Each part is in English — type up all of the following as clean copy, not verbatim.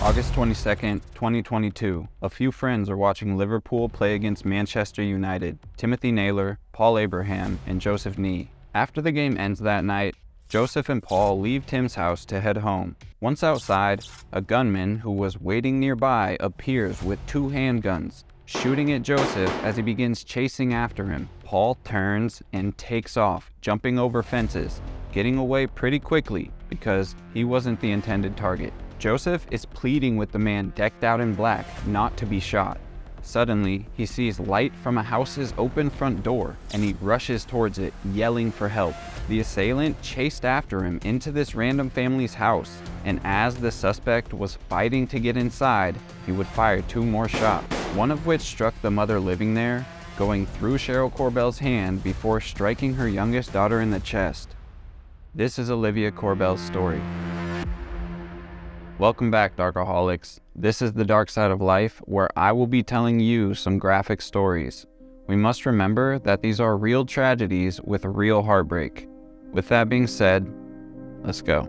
August 22nd, 2022. A few friends are watching Liverpool play against Manchester United. Timothy Naylor, Paul Abraham, and Joseph Nee. After the game ends that night, Joseph and Paul leave Tim's house to head home. Once outside, a gunman who was waiting nearby appears with 2 handguns, shooting at Joseph as he begins chasing after him. Paul turns and takes off, jumping over fences, getting away pretty quickly because he wasn't the intended target. Joseph is pleading with the man decked out in black not to be shot. Suddenly, he sees light from a house's open front door, and he rushes towards it, yelling for help. The assailant chased after him into this random family's house, and as the suspect was fighting to get inside, he would fire 2 more shots, one of which struck the mother living there, going through Cheryl Korbel's hand before striking her youngest daughter in the chest. This is Olivia Korbel's story. Welcome back, Darkaholics. This is the dark side of life, where I will be telling you some graphic stories. We must remember that these are real tragedies with real heartbreak. With that being said, let's go.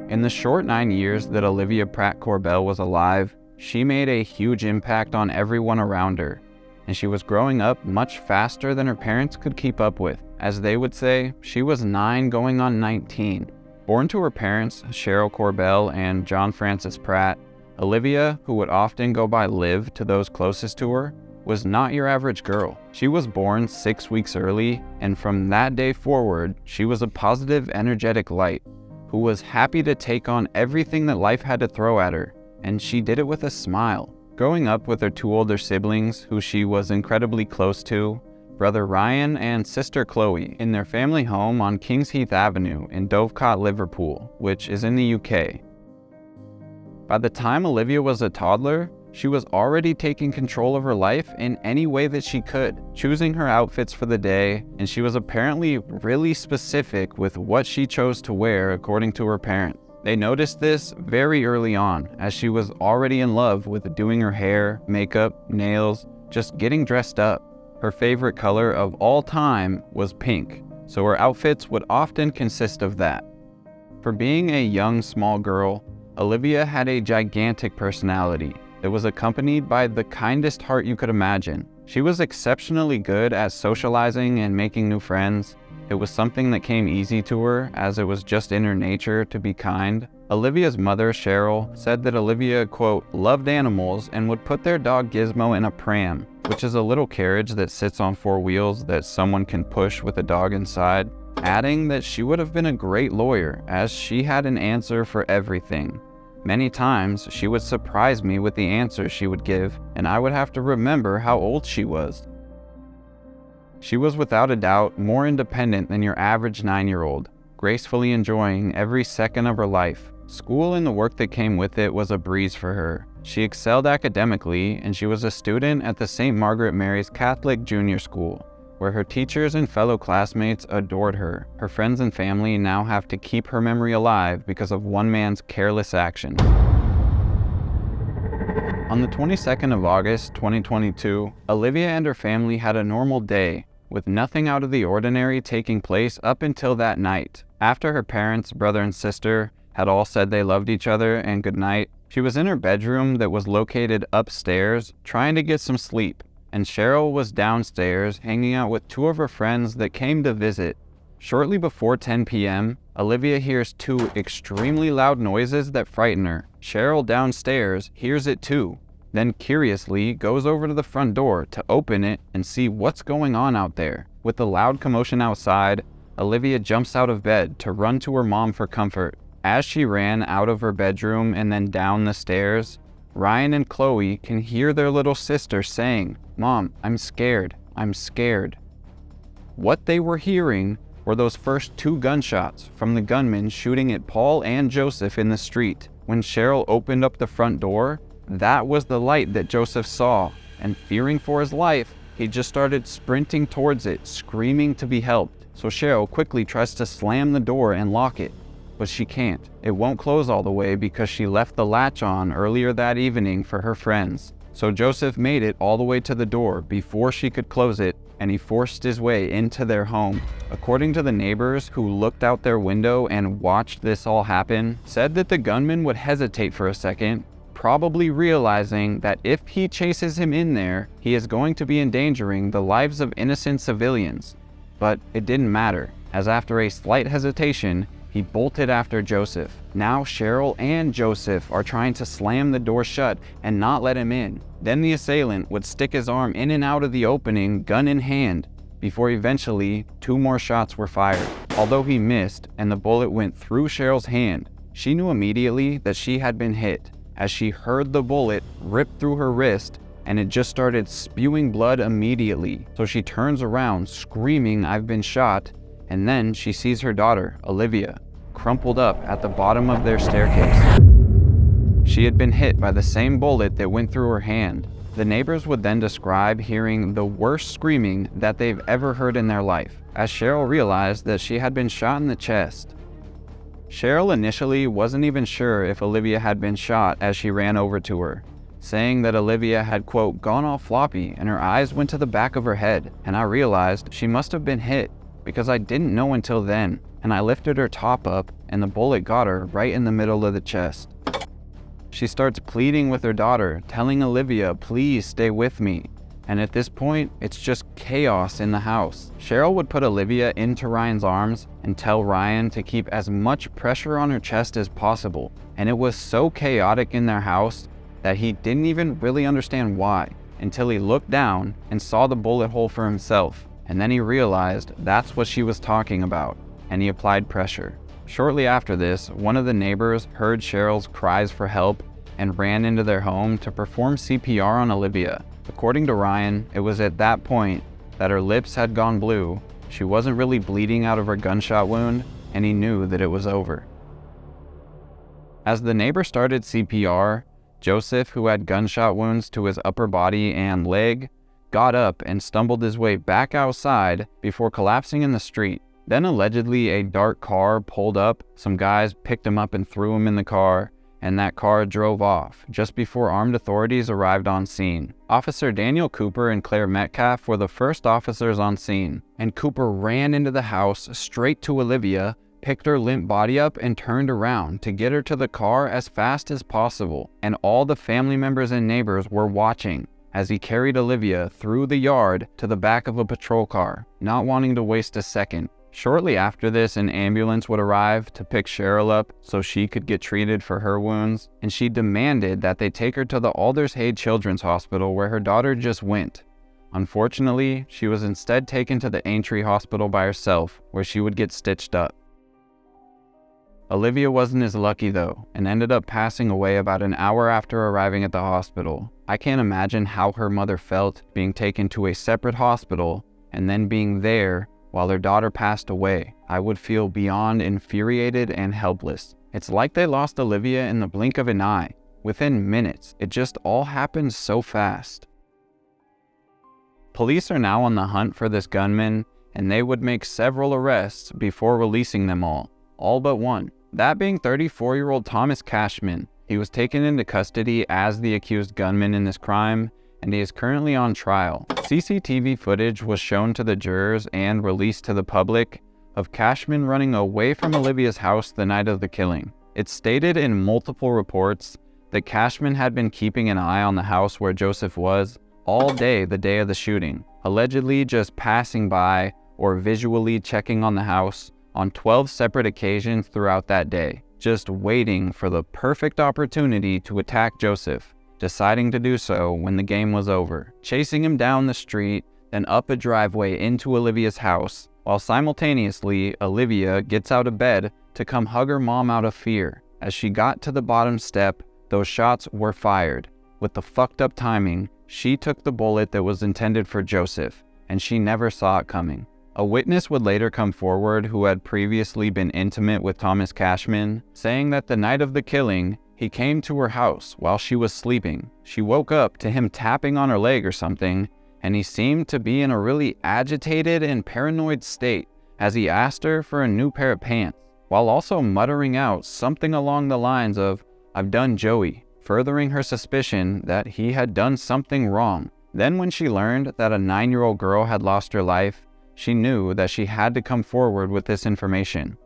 In the short 9 years that Olivia Pratt-Korbel was alive, she made a huge impact on everyone around her, and she was growing up much faster than her parents could keep up with. As they would say, she was 9 going on 19. Born to her parents, Cheryl Korbel and John Francis Pratt, Olivia, who would often go by Liv to those closest to her, was not your average girl. She was born 6 weeks early, and from that day forward, she was a positive, energetic light, who was happy to take on everything that life had to throw at her. And she did it with a smile. Growing up with her 2 older siblings, who she was incredibly close to, brother Ryan and sister Chloe, in their family home on Kings Heath Avenue in Dovecot, Liverpool, which is in the UK. By the time Olivia was a toddler, she was already taking control of her life in any way that she could, choosing her outfits for the day, and she was apparently really specific with what she chose to wear according to her parents. They noticed this very early on, as she was already in love with doing her hair, makeup, nails, just getting dressed up. Her favorite color of all time was pink, so her outfits would often consist of that. For being a young, small girl, Olivia had a gigantic personality that was accompanied by the kindest heart you could imagine. She was exceptionally good at socializing and making new friends. It was something that came easy to her, as it was just in her nature to be kind. Olivia's mother, Cheryl, said that Olivia, quote, loved animals and would put their dog Gizmo in a pram, which is a little carriage that sits on 4 wheels that someone can push with a dog inside, adding that she would have been a great lawyer, as she had an answer for everything. Many times, she would surprise me with the answers she would give, and I would have to remember how old she was. She was without a doubt more independent than your average 9-year-old, gracefully enjoying every second of her life. School and the work that came with it was a breeze for her. She excelled academically, and she was a student at the St. Margaret Mary's Catholic Junior School, where her teachers and fellow classmates adored her. Her friends and family now have to keep her memory alive because of one man's careless action. On the 22nd of August, 2022, Olivia and her family had a normal day, with nothing out of the ordinary taking place up until that night. After her parents, brother and sister had all said they loved each other and good night, she was in her bedroom that was located upstairs trying to get some sleep, and Cheryl was downstairs hanging out with 2 of her friends that came to visit. Shortly before 10 p.m., Olivia hears 2 extremely loud noises that frighten her. Cheryl downstairs hears it too, then curiously goes over to the front door to open it and see what's going on out there. With the loud commotion outside, Olivia jumps out of bed to run to her mom for comfort. As she ran out of her bedroom and then down the stairs, Ryan and Chloe can hear their little sister saying, "Mom, I'm scared, I'm scared." What they were hearing were those first 2 gunshots from the gunman shooting at Paul and Joseph in the street. When Cheryl opened up the front door, that was the light that Joseph saw, and fearing for his life, he just started sprinting towards it, screaming to be helped. So Cheryl quickly tries to slam the door and lock it, but she can't. It won't close all the way because she left the latch on earlier that evening for her friends. So Joseph made it all the way to the door before she could close it, and he forced his way into their home. According to the neighbors who looked out their window and watched this all happen, said that the gunman would hesitate for a second, probably realizing that if he chases him in there, he is going to be endangering the lives of innocent civilians. But it didn't matter, as after a slight hesitation, he bolted after Joseph. Now Cheryl and Joseph are trying to slam the door shut and not let him in. Then the assailant would stick his arm in and out of the opening, gun in hand, before eventually 2 more shots were fired. Although he missed and the bullet went through Cheryl's hand, she knew immediately that she had been hit, as she heard the bullet rip through her wrist and it just started spewing blood immediately. So she turns around screaming, "I've been shot," and then she sees her daughter, Olivia, crumpled up at the bottom of their staircase. She had been hit by the same bullet that went through her hand. The neighbors would then describe hearing the worst screaming that they've ever heard in their life, as Cheryl realized that she had been shot in the chest. Cheryl initially wasn't even sure if Olivia had been shot as she ran over to her, saying that Olivia had, quote, gone all floppy and her eyes went to the back of her head, and I realized she must have been hit because I didn't know until then, and I lifted her top up and the bullet got her right in the middle of the chest. She starts pleading with her daughter, telling Olivia, "Please stay with me." And at this point, it's just chaos in the house. Cheryl would put Olivia into Ryan's arms and tell Ryan to keep as much pressure on her chest as possible. And it was so chaotic in their house that he didn't even really understand why, until he looked down and saw the bullet hole for himself. And then he realized that's what she was talking about, and he applied pressure. Shortly after this, one of the neighbors heard Cheryl's cries for help and ran into their home to perform CPR on Olivia. According to Ryan, it was at that point that her lips had gone blue, she wasn't really bleeding out of her gunshot wound, and he knew that it was over. As the neighbor started CPR, Joseph, who had gunshot wounds to his upper body and leg, got up and stumbled his way back outside before collapsing in the street. Then allegedly a dark car pulled up, some guys picked him up and threw him in the car, and that car drove off just before armed authorities arrived on scene. Officer Daniel Cooper and Claire Metcalf were the first officers on scene, and Cooper ran into the house straight to Olivia, picked her limp body up and turned around to get her to the car as fast as possible. And all the family members and neighbors were watching as he carried Olivia through the yard to the back of a patrol car, not wanting to waste a second. Shortly after this, an ambulance would arrive to pick Cheryl up so she could get treated for her wounds, and she demanded that they take her to the Aldershead Children's Hospital where her daughter just went. Unfortunately, she was instead taken to the Aintree Hospital by herself, where she would get stitched up. Olivia wasn't as lucky though, and ended up passing away about an hour after arriving at the hospital. I can't imagine how her mother felt being taken to a separate hospital and then being there while their daughter passed away. I would feel beyond infuriated and helpless. It's like they lost Olivia in the blink of an eye. Within minutes, it just all happened so fast. Police are now on the hunt for this gunman, and they would make several arrests before releasing them all but one. That being 34-year-old Thomas Cashman. He was taken into custody as the accused gunman in this crime, and he is currently on trial. CCTV footage was shown to the jurors and released to the public of Cashman running away from Olivia's house the night of the killing. It's stated in multiple reports that Cashman had been keeping an eye on the house where Joseph was all day the day of the shooting, allegedly just passing by or visually checking on the house on 12 separate occasions throughout that day, just waiting for the perfect opportunity to attack Joseph, deciding to do so when the game was over, chasing him down the street, then up a driveway into Olivia's house, while simultaneously Olivia gets out of bed to come hug her mom out of fear. As she got to the bottom step, those shots were fired. With the fucked up timing, she took the bullet that was intended for Joseph, and she never saw it coming. A witness would later come forward who had previously been intimate with Thomas Cashman, saying that the night of the killing, he came to her house while she was sleeping. She woke up to him tapping on her leg or something, and he seemed to be in a really agitated and paranoid state as he asked her for a new pair of pants, while also muttering out something along the lines of, "I've done Joey," furthering her suspicion that he had done something wrong. Then when she learned that a 9-year-old girl had lost her life, she knew that she had to come forward with this information.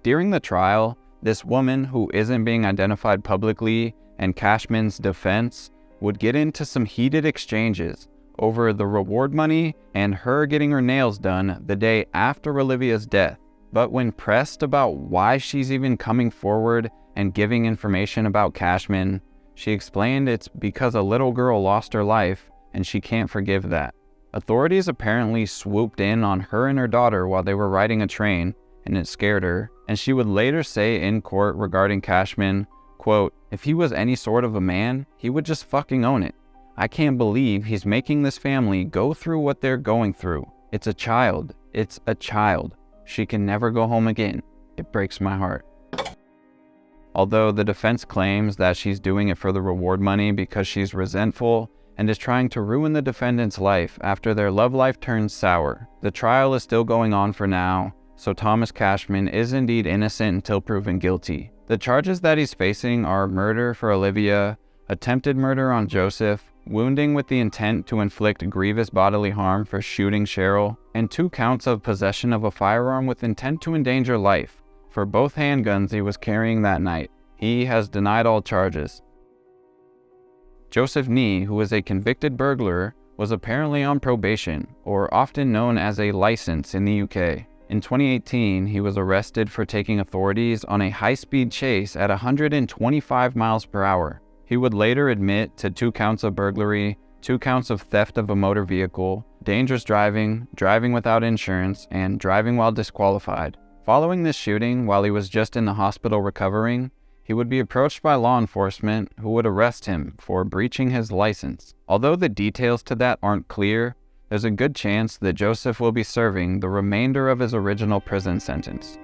During the trial, this woman, who isn't being identified publicly, and Cashman's defense would get into some heated exchanges over the reward money and her getting her nails done the day after Olivia's death. But when pressed about why she's even coming forward and giving information about Cashman, she explained it's because a little girl lost her life and she can't forgive that. Authorities apparently swooped in on her and her daughter while they were riding a train, and it scared her, and she would later say in court regarding Cashman, quote, "If he was any sort of a man, he would just fucking own it. I can't believe he's making this family go through what they're going through. It's a child. It's a child. She can never go home again. It breaks my heart." Although the defense claims that she's doing it for the reward money because she's resentful and is trying to ruin the defendant's life after their love life turns sour, the trial is still going on for now, so Thomas Cashman is indeed innocent until proven guilty. The charges that he's facing are murder for Olivia, attempted murder on Joseph, wounding with the intent to inflict grievous bodily harm for shooting Cheryl, and 2 counts of possession of a firearm with intent to endanger life for both handguns he was carrying that night. He has denied all charges. Joseph Nee, who is a convicted burglar, was apparently on probation, or often known as a license in the UK. In 2018, he was arrested for taking authorities on a high-speed chase at 125 miles per hour. He would later admit to 2 counts of burglary, 2 counts of theft of a motor vehicle, dangerous driving, driving without insurance, and driving while disqualified. Following this shooting, while he was just in the hospital recovering, he would be approached by law enforcement who would arrest him for breaching his license. Although the details to that aren't clear, there's a good chance that Joseph will be serving the remainder of his original prison sentence.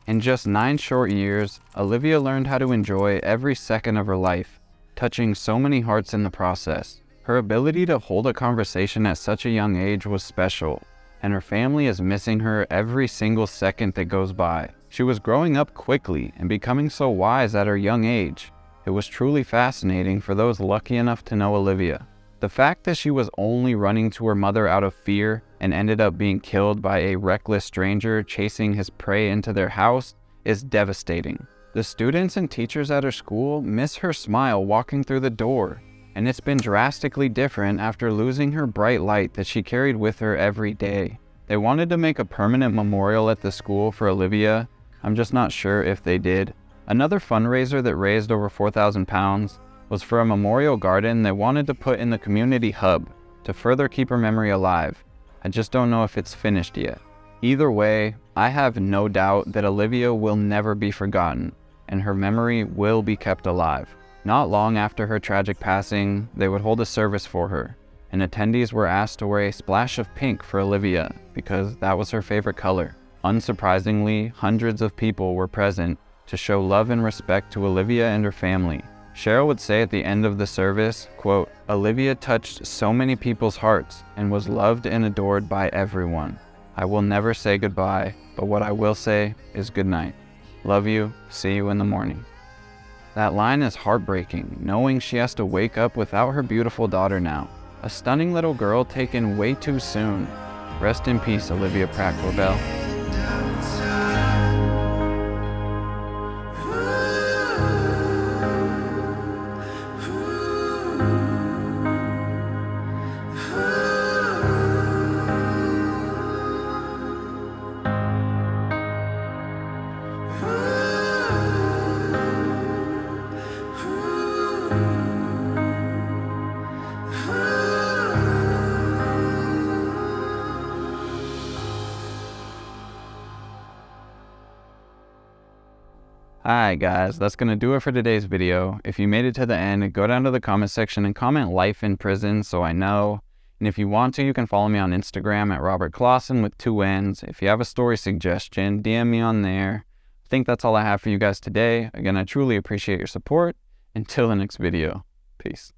In just 9 short years, Olivia learned how to enjoy every second of her life, touching so many hearts in the process. Her ability to hold a conversation at such a young age was special, and her family is missing her every single second that goes by. She was growing up quickly and becoming so wise at her young age. It was truly fascinating for those lucky enough to know Olivia. The fact that she was only running to her mother out of fear and ended up being killed by a reckless stranger chasing his prey into their house is devastating. The students and teachers at her school miss her smile walking through the door, and it's been drastically different after losing her bright light that she carried with her every day. They wanted to make a permanent memorial at the school for Olivia. I'm just not sure if they did. Another fundraiser that raised over £4,000 was for a memorial garden they wanted to put in the community hub to further keep her memory alive. I just don't know if it's finished yet. Either way, I have no doubt that Olivia will never be forgotten, and her memory will be kept alive. Not long after her tragic passing, they would hold a service for her, and attendees were asked to wear a splash of pink for Olivia because that was her favorite color. Unsurprisingly, hundreds of people were present to show love and respect to Olivia and her family. Cheryl would say at the end of the service, quote, "Olivia touched so many people's hearts and was loved and adored by everyone. I will never say goodbye, but what I will say is good night. Love you, see you in the morning." That line is heartbreaking, knowing she has to wake up without her beautiful daughter now. A stunning little girl taken way too soon. Rest in peace, Olivia Pratt-Korbel. Alright guys, that's going to do it for today's video. If you made it to the end, go down to the comment section and comment life in prison so I know. And if you want to, you can follow me on Instagram at Robert Clausen with 2 N's. If you have a story suggestion, DM me on there. I think that's all I have for you guys today. Again, I truly appreciate your support. Until the next video, peace.